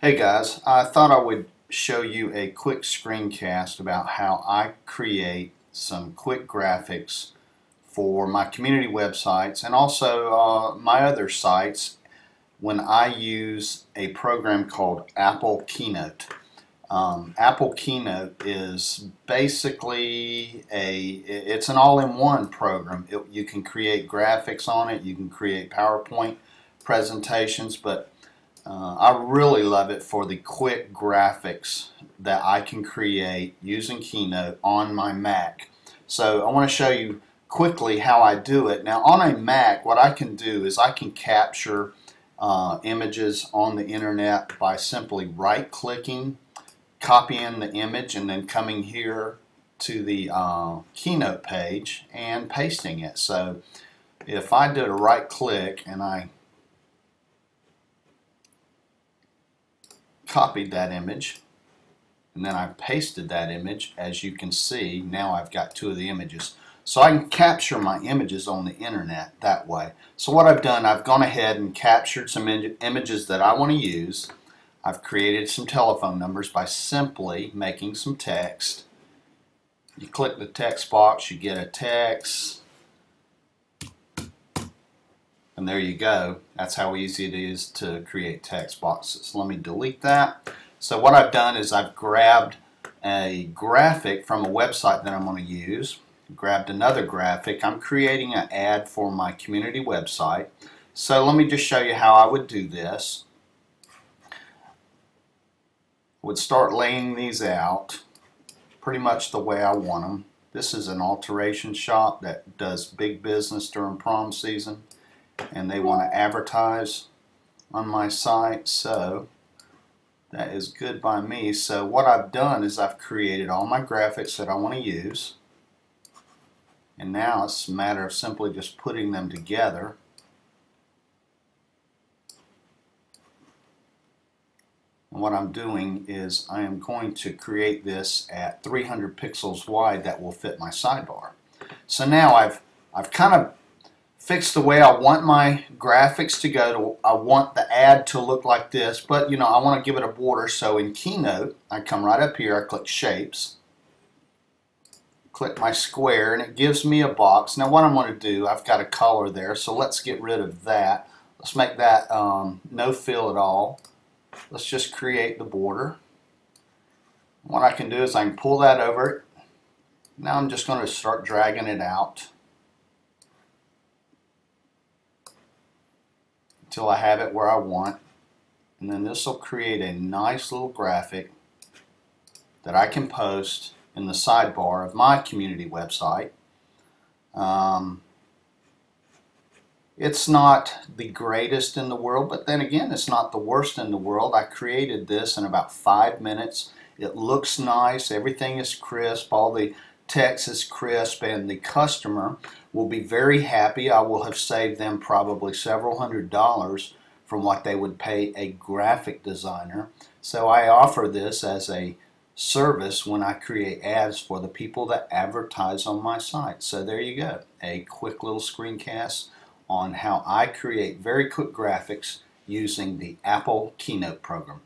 Hey guys, I thought I would show you a quick screencast about how I create some quick graphics for my community websites and also my other sites when I use a program called Apple Keynote. Apple Keynote is basically it's an all-in-one program. You can create graphics on it, you can create PowerPoint presentations, but I really love it for the quick graphics that I can create using Keynote on my Mac. So I want to show you quickly how I do it. Now on a Mac, what I can do is I can capture images on the internet by simply right-clicking, copying the image, and then coming here to the Keynote page and pasting it. So if I did a right-click and I copied that image and then I pasted that image, as you can see, now I've got two of the images. So I can capture my images on the internet that way. So what I've done, I've gone ahead and captured some images that I want to use. I've created some telephone numbers by simply making some text. You click the text box, you get a text, and there you go. That's how easy it is to create text boxes. Let me delete that. So what I've done is I've grabbed a graphic from a website that I'm going to use, grabbed another graphic. I'm creating an ad for my community website. So let me just show you how I would do this. I would start laying these out pretty much the way I want them. This is an alteration shop that does big business during prom season, and they want to advertise on my site, so that is good by me. So what I've done is I've created all my graphics that I want to use, and now it's a matter of simply just putting them together. And what I'm doing is I am going to create this at 300 pixels wide that will fit my sidebar. So now I've kind of fixed the way I want my graphics to go. I want the ad to look like this, but you know, I want to give it a border. So in Keynote, I come right up here, I click Shapes, click my square, and it gives me a box. Now what I'm going to do, I've got a color there, so let's get rid of that. Let's make that no fill at all. Let's just create the border. What I can do is I can pull that over. Now I'm just going to start dragging it out until I have it where I want, and then this will create a nice little graphic that I can post in the sidebar of my community website. It's not the greatest in the world, but then again, it's not the worst in the world. I created this in about 5 minutes. It looks nice, everything is crisp, all the text is crisp, and the customer will be very happy. I will have saved them probably several $100s from what they would pay a graphic designer. So I offer this as a service when I create ads for the people that advertise on my site. So there you go, a quick little screencast on how I create very quick graphics using the Apple Keynote program.